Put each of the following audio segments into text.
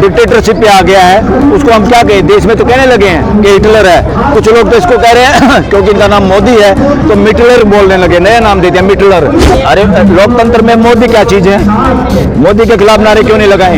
Dictatorship पे आ गया है, उसको हम क्या कहें? देश में तो कहने लगे हैं कि हिटलर है, कुछ लोग तो इसको कह रहे हैं क्योंकि इनका नाम मोदी है तो मिटलर बोलने लगे, नया नाम दे दिया मिटलर। अरे लोकतंत्र में मोदी क्या चीज है? मोदी के खिलाफ नारे क्यों नहीं लगाए?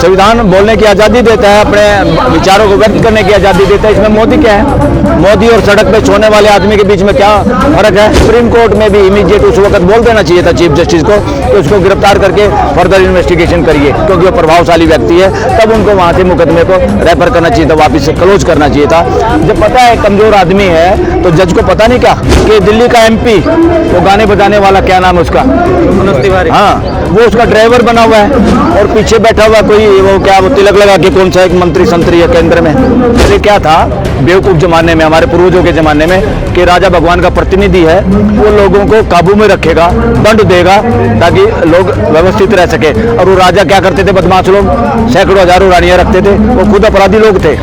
संविधान बोलने की आजादी देता है, अपने विचारों को व्यक्त करने की आजादी देता है, इसमें मोदी क्या है? मोदी और सड़क पे सोने वाले आदमी के बीच में क्या फर्क है? सुप्रीम कोर्ट में भी इमीडिएट उस वक्त बोल देना चाहिए था चीफ जस्टिस को कि उसको गिरफ्तार करके फर्दर इन्वेस्टिगेशन करिए, क्योंकि वो प्रभावशाली व्यक्ति है। तब उनको वहां से मुकदमे को रेफर करना चाहिए था, वापस से क्लोज करना चाहिए था। जब पता है कमजोर आदमी है तो जज को पता नहीं क्या कि दिल्ली का MP वो गाने बजाने वाला, क्या नाम है उसका, मनोज तिवारी, हाँ, वो उसका ड्राइवर बना हुआ है और पीछे बैठा हुआ कोई वो क्या वो तिलक लगा के कौन सा एक मंत्री संतरी है केंद्र में। पहले क्या था बेवकूफ जमाने में, हमारे पूर्वजों के जमाने में, कि राजा भगवान का प्रतिनिधि है, वो लोगों को काबू में रखेगा, दंड देगा ताकि लोग व्यवस्थित रह सके। और वो राजा क्या करते थे? बदमाश लोग सैकड़ों हजारों रानियां रखते थे, वो खुद अपराधी लोग थे।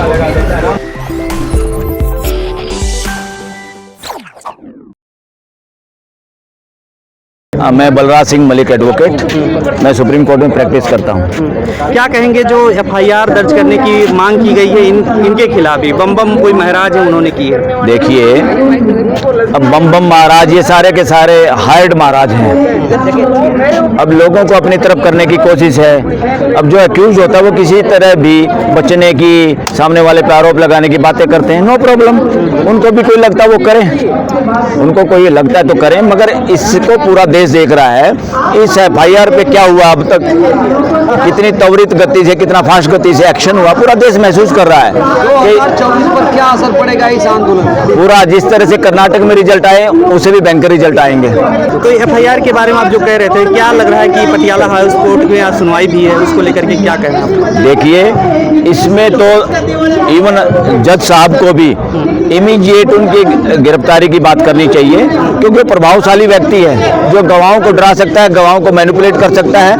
मैं बलराज सिंह मलिक एडवोकेट, मैं सुप्रीम कोर्ट में प्रैक्टिस करता हूँ। क्या कहेंगे जो FIR दर्ज करने की मांग की गई है इनके खिलाफ ही? बम बम कोई महाराज है, उन्होंने की है। देखिए, अब बम बम महाराज ये सारे के सारे हायर्ड महाराज हैं। अब लोगों को अपनी तरफ करने की कोशिश है। अब जो एक्यूज होता है वो किसी तरह भी बचने की, सामने वाले पे आरोप लगाने की बातें करते हैं, नो प्रॉब्लम, उनको भी कोई लगता है वो करें, उनको कोई लगता है तो करें। मगर इसको पूरा देश देख रहा है, इस FIR पे क्या हुआ अब तक, कितनी त्वरित गति से, कितना फास्ट गति से एक्शन हुआ, पूरा देश महसूस कर रहा है कि 2024 पर क्या असर पड़ेगा इस आंदोलन? पूरा जिस तरह से कर्नाटक में रिजल्ट आए उससे भी भयंकर रिजल्ट आएंगे। तो FIR के बारे में आप जो कह रहे थे, क्या लग रहा है कि पटियाला हाउस कोर्ट में आज सुनवाई भी है, उसको लेकर के क्या कहना है? देखिए, इसमें तो इवन जज साहब को भी इमीडिएट उनकी गिरफ्तारी की बात करनी चाहिए, क्योंकि प्रभावशाली व्यक्ति है जो गवाहों को डरा सकता है, गवाहों को मैनिपुलेट कर सकता है,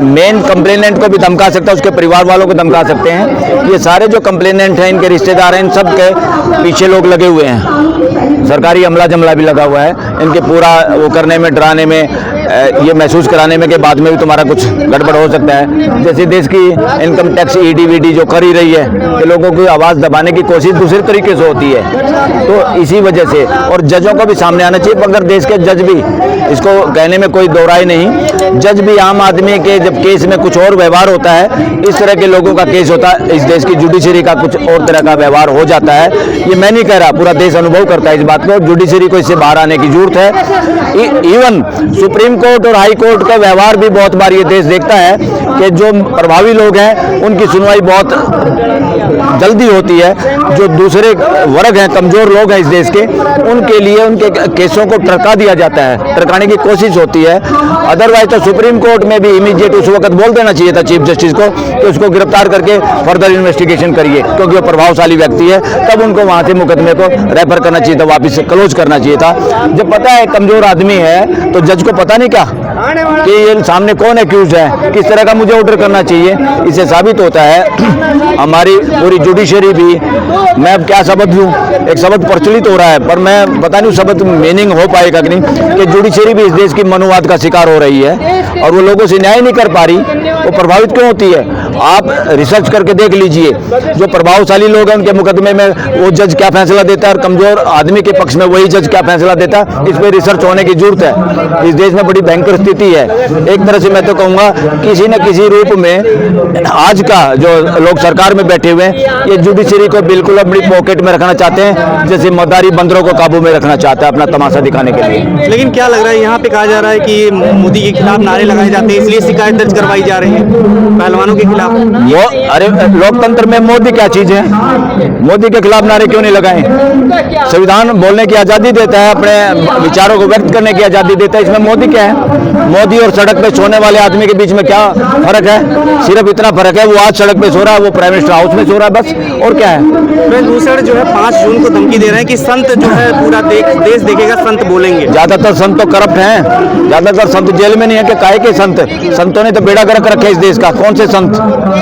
मेन कंप्लेनेंट को भी धमका सकता है, उसके परिवार वालों को धमका सकते हैं। ये सारे जो कंप्लेनेंट हैं, इनके रिश्तेदार हैं, इन सब के पीछे लोग लगे हुए हैं, सरकारी अमला जमला भी लगा हुआ है इनके पूरा वो करने में, डराने में, ये महसूस कराने में कि बाद में भी तुम्हारा कुछ गड़बड़ हो सकता है। जैसे देश की इनकम टैक्स ED VD जो कर ही रही है कि लोगों की आवाज़ दबाने की कोशिश दूसरे तरीके से होती है, तो इसी वजह से। और जजों को भी सामने आना चाहिए, मगर देश के जज भी, इसको कहने में कोई दो राय नहीं, जज भी आम आदमी के जब केस में कुछ और व्यवहार होता है, इस तरह के लोगों का केस होता है, इस देश की जुडिशरी का कुछ और तरह का व्यवहार हो जाता है। ये मैं नहीं कह रहा, पूरा देश अनुभव करता है इस बात को। जुडिशरी को इससे बाहर आने की जरूरत है। इवन सुप्रीम कोर्ट और हाई कोर्ट का व्यवहार भी बहुत बार ये देश देखता है कि जो प्रभावी लोग हैं उनकी सुनवाई बहुत जल्दी होती है, जो दूसरे वर्ग हैं, कमजोर लोग हैं इस देश के, उनके लिए उनके केसों को टरका दिया जाता है, टरकाने की कोशिश होती है। अदरवाइज तो सुप्रीम कोर्ट में भी इमीडिएट उस वक्त बोल देना चाहिए था चीफ जस्टिस को कि उसको गिरफ्तार करके फर्दर इन्वेस्टिगेशन करिए, क्योंकि वो प्रभावशाली व्यक्ति है। तब उनको वहां से मुकदमे को रेफर करना चाहिए था, वापस से क्लोज करना चाहिए था। जब पता है कमजोर आदमी है तो जज को पता नहीं क्या कि ये सामने कौन एक्यूज है, किस तरह का मुझे ऑर्डर करना चाहिए। इससे साबित होता है हमारी पूरी जुडिशरी भी, मैं अब क्या शब्द लूं, एक शब्द प्रचलित हो रहा है पर मैं पता नहीं शब्द मीनिंग हो पाएगा कि नहीं, कि जुडिशरी भी इस देश की मनोवाद का शिकार हो रही है और वो लोगों से न्याय नहीं कर पा रही। वो प्रभावित क्यों होती है? आप रिसर्च करके देख लीजिए, जो प्रभावशाली लोग हैं उनके मुकदमे में वो जज क्या फैसला देता है और कमजोर आदमी के पक्ष में वही जज क्या फैसला देता है। इस पर रिसर्च होने की जरूरत है। इस देश में बड़ी भयंकर स्थिति है। एक तरह से मैं तो कहूँगा किसी न किसी रूप में आज का जो लोग सरकार में बैठे हुए हैं, ये जुडिशरी को बिल्कुल अपनी पॉकेट में रखना चाहते हैं, जैसे मदारी बंदरों को काबू में रखना चाहता है अपना तमाशा दिखाने के लिए। लेकिन क्या लग रहा है, यहाँ पे कहा जा रहा है कि मोदी के खिलाफ नारे लगाए जाते हैं, इसलिए शिकायत दर्ज करवाई जा रही है पहलवानों के खिलाफ। वो अरे लोकतंत्र में मोदी क्या चीज है? मोदी के खिलाफ नारे क्यों नहीं लगाए? संविधान बोलने की आजादी देता है, अपने विचारों को व्यक्त करने की आजादी देता है, इसमें मोदी क्या है? मोदी और सड़क पे सोने वाले आदमी के बीच में क्या फर्क है? सिर्फ इतना फर्क है, वो आज सड़क पे सो रहा है, वो प्राइम मिनिस्टर हाउस में सो रहा है, बस। और क्या है? दूसरे जो है 5 जून को धमकी दे रहे हैं कि संत जो है पूरा देश देखेगा, संत बोलेंगे। ज्यादातर संत तो करप्ट हैं, ज्यादातर संत जेल में नहीं है कि काहे के संत? संतों ने तो बेड़ा गर्क रखा है इस देश का। कौन से संत?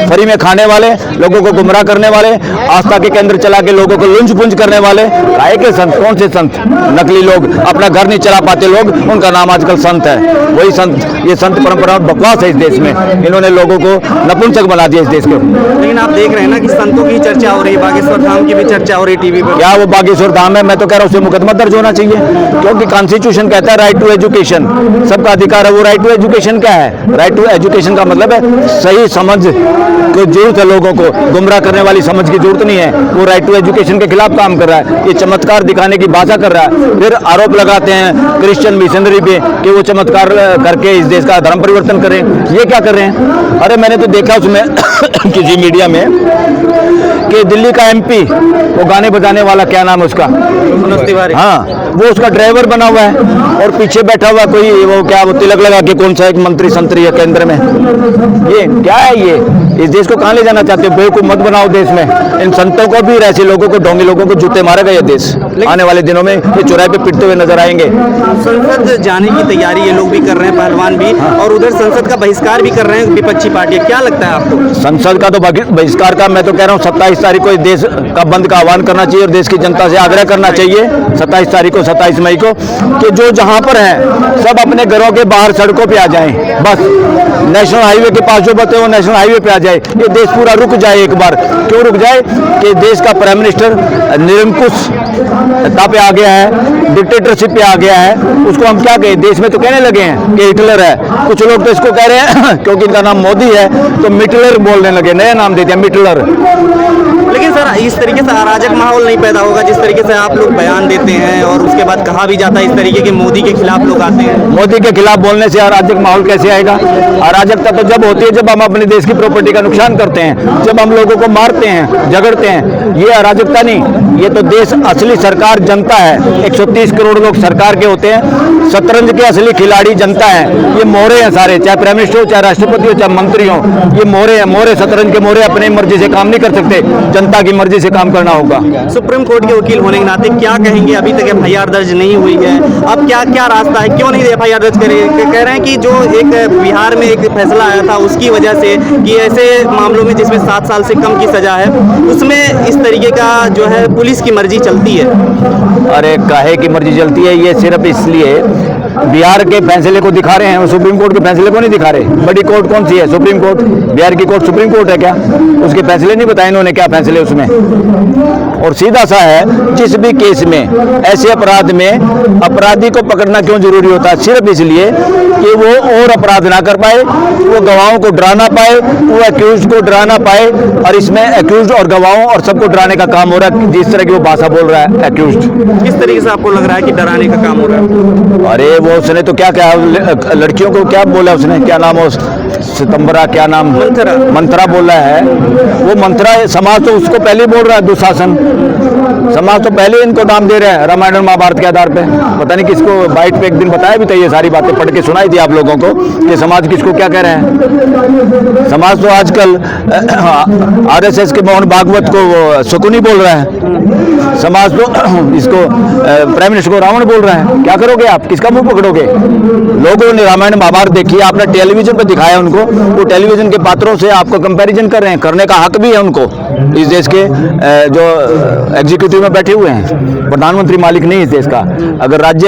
फ्री में खाने वाले, लोगों को गुमराह करने वाले, आस्था के केंद्र चला के लोगों को लुंच पुंज करने वाले, काहे के संत? कौन से संत? नकली लोग, अपना घर नहीं चला पाते लोग, उनका नाम आजकल संत है। वही संत, ये संत परंपरा बकवास है इस देश में। इन्होंने लोगों को नपुंसक बना दिया इस देश को। लेकिन आप देख रहे हैं ना कि संतों की चर्चा हो रही है, बागेश्वर धाम की भी चर्चा हो रही है टीवी पर। क्या वो बागेश्वर धाम है? मैं तो कह रहा हूँ उससे मुकदमा दर्ज होना चाहिए, क्योंकि कॉन्स्टिट्यूशन कहता है राइट टू एजुकेशन, सबका अधिकार है। वो राइट टू एजुकेशन क्या है? राइट टू एजुकेशन का मतलब है सही समझ को जरूरत है, लोगों को गुमराह करने वाली समझ की जरूरत नहीं है। वो राइट टू एजुकेशन के खिलाफ काम कर रहा है, ये चमत्कार दिखाने की भाषा कर रहा है। फिर आरोप लगाते हैं क्रिश्चियन मिशनरी पे कि वो चमत्कार करके इस देश का धर्म परिवर्तन करें। ये क्या कर रहे हैं? अरे मैंने तो देखा उसमें किसी मीडिया में कि दिल्ली का एमपी, वो गाने बजाने वाला, क्या नाम है उसका, मनोज तिवारी, हाँ, वो उसका ड्राइवर बना हुआ है और पीछे बैठा हुआ कोई वो क्या, वो तिलक लगा के कौन सा एक मंत्री संतरी है केंद्र में। ये क्या है? ये इस देश को कहाँ ले जाना चाहते हो? बेवकूफ मत बनाओ देश में। इन संतों को भी, ऐसे लोगों को, ढोंगी लोगों को जूते मारेगा ये देश। आने वाले दिनों में ये चौराहे पे पिटते हुए नजर आएंगे। संसद जाने की तैयारी ये लोग भी कर रहे हैं, पहलवान भी, और उधर संसद का बहिष्कार भी कर रहे हैं विपक्षी पार्टी। क्या लगता है आपको? संसद का तो बहिष्कार का मैं तो कह रहा हूँ 27 तारीख को इस देश का बंद का आह्वान करना चाहिए और देश की जनता से आग्रह करना चाहिए 27 तारीख को, 27 मई को, कि जो जहाँ पर है सब अपने घरों के बाहर सड़कों पे आ जाएं। बस नेशनल हाईवे के पास जो बते वो नेशनल हाईवे पे आ जाए। ये देश पूरा रुक जाए एक बार। क्यों रुक जाए? कि देश का प्राइम मिनिस्टर निरंकुशता पे आ गया है, डिक्टेटरशिप पे आ गया है। उसको हम क्या कहें? देश में तो कहने लगे हैं कि हिटलर है, कुछ लोग तो इसको कह रहे हैं क्योंकि इनका नाम मोदी है तो मिटलर बोलने लगे, नया नाम दे दिया मिटलर। लेकिन सर इस तरीके से अराजक माहौल नहीं पैदा होगा जिस तरीके से आप लोग बयान देते हैं और उसके बाद कहा भी जाता है इस तरीके के मोदी के खिलाफ लोग आते हैं। मोदी के खिलाफ बोलने से अराजक माहौल कैसे आएगा? अराजकता तो जब होती है जब हम अपने देश की प्रॉपर्टी का नुकसान करते हैं, जब हम लोगों को मारते हैं, झगड़ते हैं। ये अराजकता नहीं, ये तो देश, असली सरकार जनता है। 130 करोड़ लोग सरकार के होते हैं, शतरंज के असली खिलाड़ी जनता है। ये मोहरे हैं सारे, चाहे प्राइम मिनिस्टर हो, चाहे राष्ट्रपति हो, चाहे मंत्री हो, ये मोहरे हैं। मोहरे, शतरंज के मोहरे अपनी मर्जी से काम नहीं कर सकते, जनता की मर्जी से काम करना होगा। सुप्रीम कोर्ट के वकील होने के नाते क्या कहेंगे? अभी तक एफआईआर दर्ज नहीं हुई है, अब क्या रास्ता है? क्यों नहीं एफआईआर दर्ज करेंगे? कह रहे हैं कि जो एक बिहार में एक फैसला आया था उसकी वजह से कि ऐसे मामलों में जिसमें 7 साल से कम की सजा है उसमें इस तरीके का जो है पुलिस की मर्जी चलती है। अरे काहे की मर्जी चलती है? ये सिर्फ इसलिए बिहार के फैसले को दिखा रहे हैं, सुप्रीम कोर्ट के फैसले को नहीं दिखा रहे। बड़ी कोर्ट कौन सी है? Supreme court. बिहार की कोर्ट सुप्रीम कोर्ट है क्या? उसके फैसले नहीं बताए इन्होंने, क्या फैसले उसमें। और सीधा सा है, जिस भी केस में, ऐसे अपराध में अपराधी को पकड़ना क्यों जरूरी होता है? सिर्फ इसलिए कि वो और अपराध ना कर पाए, वो गवाहों को डरा ना पाए, वो एक्यूज को डरा ना पाए। और इसमें एक्यूज और गवाहों और सबको डराने का काम हो रहा है, जिस तरह की वो भाषा बोल रहा है एक्यूज। किस तरीके से आपको लग रहा है कि डराने का काम हो रहा है? अरे वो उसने तो क्या क्या लड़कियों को क्या बोला उसने, क्या नाम है सितंबरा, क्या नाम, मंत्रा बोला है। वो मंत्रा समाज तो उसको पहले बोल रहा है, दुशासन समाज तो पहले इनको नाम दे रहे हैं रामायण और महाभारत के आधार पे। पता नहीं किसको बाइट पे एक दिन बताया भी था, ये सारी बातें पढ़ के सुनाई थी आप लोगों को कि समाज किसको क्या कह रहे हैं। समाज तो आजकल आरएसएस के मोहन भागवत को वो शकुनी बोल रहा है। समाज तो इसको प्राइम मिनिस्टर को रावण बोल रहा है। क्या करोगे आप? किसका मुंह पकड़ोगे? लोगों ने रामायण महाभारत देखी, आपने टेलीविजन पे दिखाया उनको, वो टेलीविजन के पात्रों से आपको कंपैरिजन कर रहे हैं। करने का हक भी है उनको, इस देश के जो एग्जीक्यूटिव में बैठे हुए हैं। प्रधानमंत्री मालिक नहीं इस देश का। अगर राज्य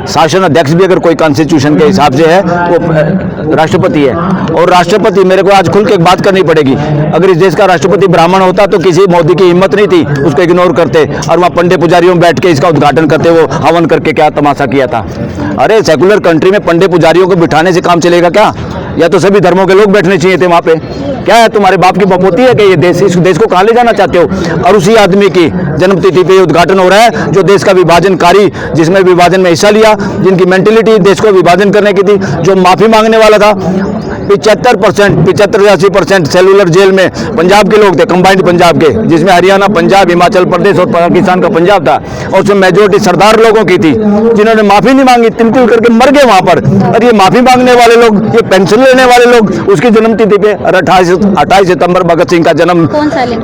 शासन अध्यक्ष भी अगर कोई कॉन्स्टिट्यूशन के हिसाब से है, वो राष्ट्रपति है। और राष्ट्रपति, मेरे को आज खुल के एक बात करनी पड़ेगी, अगर इस देश का राष्ट्रपति ब्राह्मण होता तो किसी मोदी की हिम्मत नहीं थी उसको इग्नोर करते और वहाँ पंडे पुजारियों में बैठ के इसका उद्घाटन करते, वो हवन करके क्या तमाशा किया था। अरे सेकुलर कंट्री में पंडे पुजारियों को बिठाने से काम चलेगा क्या? या तो सभी धर्मों के लोग बैठने चाहिए थे वहाँ पे। क्या है, तुम्हारे बाप की बपोती है कि ये देश, इस देश को कहाँ ले जाना चाहते हो? और उसी आदमी की जन्मतिथि पे उद्घाटन हो रहा है जो देश का विभाजनकारी, जिसमें विभाजन में हिस्सा लिया, जिनकी मेंटेलिटी देश को विभाजन करने की थी, जो माफी मांगने वाला था। 75% सेलुलर जेल में पंजाब के लोग थे, कंबाइंड पंजाब के, जिसमें हरियाणा, पंजाब, हिमाचल प्रदेश और पाकिस्तान का पंजाब था। और उसमें मेजोरिटी सरदार लोगों की थी जिन्होंने माफी नहीं मांगी, तिल तिल करके मर गए वहां पर। और ये माफी मांगने वाले लोग, ये पेंशन लेने वाले लोग, उसकी जन्मतिथि पे 28 सितंबर भगत सिंह का जन्म, कौन साल है?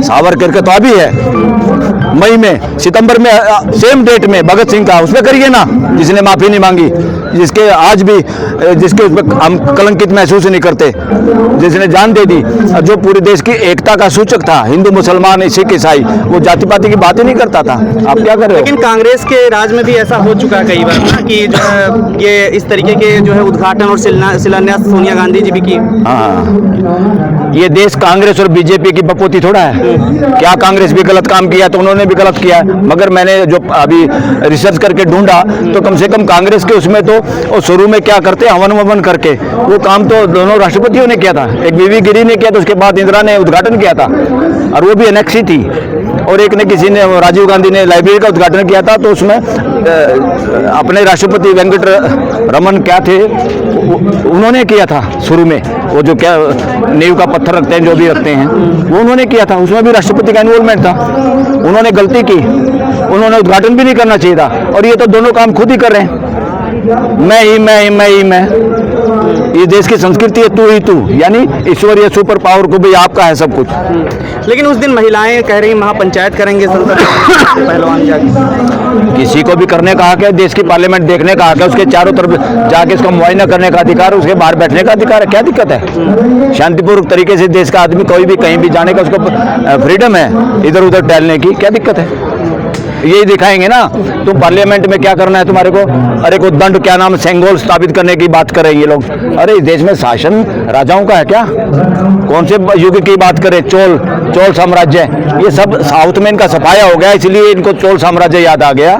सावरकर के तो अभी है मई में, सितंबर में, सेम डेट में भगत सिंह का, उसमें करिए ना, जिसने माफी नहीं मांगी, जिसके आज भी जिसके उसमें हम कलंकित महसूस नहीं करते, जिसने जान दे दी, जो पूरे देश की एकता का सूचक था, हिंदू मुसलमान सिख ईसाई, वो जाति पाति की बात ही नहीं करता था। आप क्या कर रहे हो? लेकिन कांग्रेस के राज में भी ऐसा हो चुका है कई बार ना कि जो है ये इस तरीके के जो है उद्घाटन और शिलान्यास सोनिया गांधी जी भी की। हाँ, ये देश कांग्रेस और बीजेपी की बपोती थोड़ा है। क्या कांग्रेस भी गलत काम किया तो उन्होंने भी गलत किया है, मगर मैंने जो अभी रिसर्च करके ढूंढा तो कम से कम कांग्रेस के उसमें तो और शुरू में क्या करते, हवन ववन करके, वो काम तो दोनों राष्ट्रपतियों ने किया था। एक बीवी गिरी ने किया था, उसके बाद इंदिरा ने उद्घाटन किया था, और वो भी एनेक्सी थी, और एक ने किसी ने, राजीव गांधी ने लाइब्रेरी का उद्घाटन किया था, तो उसमें अपने राष्ट्रपति वेंकट रमन क्या थे, उन्होंने किया था शुरू में, वो जो क्या नींव का पत्थर रखते हैं, जो भी रखते हैं, वो उन्होंने किया था, उसमें भी राष्ट्रपति का इन्वॉल्वमेंट था। उन्होंने गलती की, उन्होंने उद्घाटन भी नहीं करना चाहिए था, और ये तो दोनों काम खुद ही कर रहे हैं, मैं ही। ये देश की संस्कृति है, तू ही तू, यानी ईश्वरीय सुपर पावर को भी आपका है सब कुछ। लेकिन उस दिन महिलाएं कह रही महापंचायत करेंगे संसद पहलवान जाके, किसी को भी करने का हक है, देश की पार्लियामेंट देखने का हक है, उसके चारों तरफ जाके उसका मुआयना करने का अधिकार है, उसके बाहर बैठने का अधिकार है, क्या दिक्कत है? शांतिपूर्वक तरीके से देश का आदमी कोई भी कहीं भी जाने का उसको फ्रीडम है, इधर उधर टहलने की, क्या दिक्कत है? यही दिखाएंगे ना, तुम पार्लियामेंट में क्या करना है तुम्हारे को, अरे को दंड क्या नाम सेंगोल स्थापित करने की बात कर रहे हैं ये लोग। अरे इस देश में शासन राजाओं का है क्या? कौन से युग की बात करें? चोल साम्राज्य, ये सब साउथ में इनका सफाया हो गया, इसलिए इनको चोल साम्राज्य याद आ गया।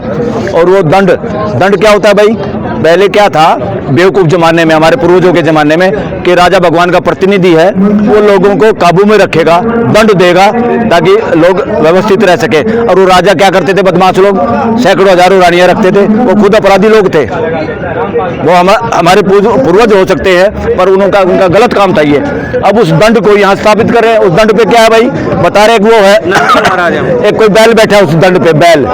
और वो दंड क्या होता है भाई? पहले क्या था बेवकूफ जमाने में, हमारे पूर्वजों के जमाने में, कि राजा भगवान का प्रतिनिधि है, वो लोगों को काबू में रखेगा, दंड देगा ताकि लोग व्यवस्थित रह सके। और वो राजा क्या करते थे, बदमाश लोग सैकड़ों हजारों रानियां रखते थे, वो खुद अपराधी लोग थे। वो हमारे पूर्वज हो सकते हैं, पर उनका गलत काम था ये। अब उस दंड को यहाँ स्थापित कर रहे हैं। उस दंड पे क्या है भाई? बता रहे, वो है महाराज, एक कोई बैल बैठा है उस दंड पे, बैल।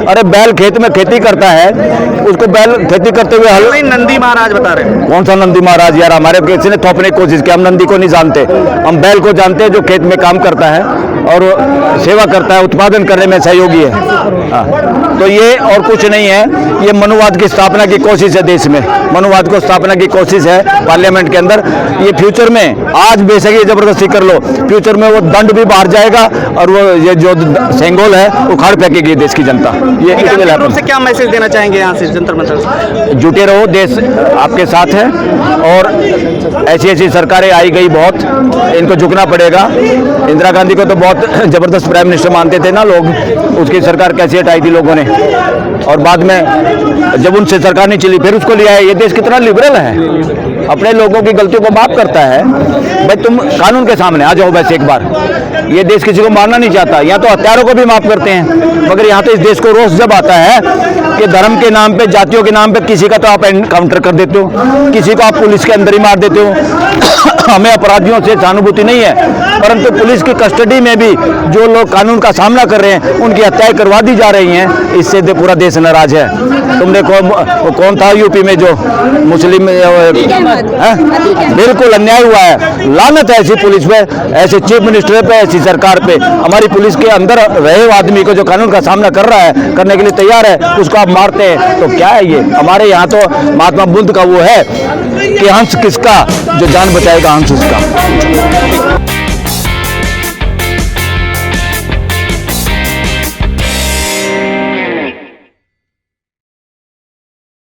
अरे बैल खेत में खेती करता है, उसको बैल खेती करते हुए हल, नंदी महाराज बता रहे हैं। कौन सा नंदी महाराज यार? हमारे किसी ने थोपने की कोशिश की, हम नंदी को नहीं जानते, हम बैल को जानते हैं, जो खेत में काम करता है और सेवा करता है, उत्पादन करने में सहयोगी है। हाँ, तो ये और कुछ नहीं है, ये मनुवाद की स्थापना की कोशिश है देश में, मनुवाद को स्थापना की कोशिश है पार्लियामेंट के अंदर। ये फ्यूचर में, आज बेशक ये जबरदस्ती कर लो, फ्यूचर में वो दंड भी बाहर जाएगा, और वो ये जो सेंगोल है उखाड़ फेंकेगी देश की जनता। ये से क्या मैसेज देना चाहेंगे यहाँ से जंतर मंतर? जुटे रहो, देश आपके साथ है, और ऐसी सरकारें आई गई बहुत, इनको झुकना पड़ेगा। इंदिरा गांधी को तो बहुत जबरदस्त प्राइम मिनिस्टर मानते थे ना लोग, उसकी सरकार कैसे हटाई थी लोगों ने, और बाद में जब उनसे सरकार नहीं चली फिर उसको लिया है। ये देश कितना लिबरल है, अपने लोगों की गलतियों को माफ करता है। भाई तुम कानून के सामने आ जाओ वैसे एक बार, ये देश किसी को मारना नहीं चाहता, यहाँ तो हत्यारों को भी माफ करते हैं, मगर यहाँ तो इस देश को रोष जब आता है कि धर्म के नाम पे, जातियों के नाम पे किसी का तो आप एनकाउंटर कर देते हो, किसी को आप पुलिस के अंदर ही मार देते हो। हमें अपराधियों से सहानुभूति नहीं है, परंतु पुलिस की कस्टडी में भी जो लोग कानून का सामना कर रहे हैं उनकी हत्याएं करवा दी जा रही हैं, इससे पूरा देश नाराज है। तुमने कौन था यूपी में जो मुस्लिम, बिल्कुल अन्याय हुआ है। लानत है ऐसी पुलिस पे, ऐसे चीफ मिनिस्टर पे, ऐसी सरकार पे। हमारी पुलिस के अंदर रहे आदमी को जो कानून का सामना कर रहा है, करने के लिए तैयार है, उसको आप मारते हैं, तो क्या है ये? हमारे यहाँ तो महात्मा बुद्ध का वो है कि हंस किसका जो जान बचाएगा हंस उसका।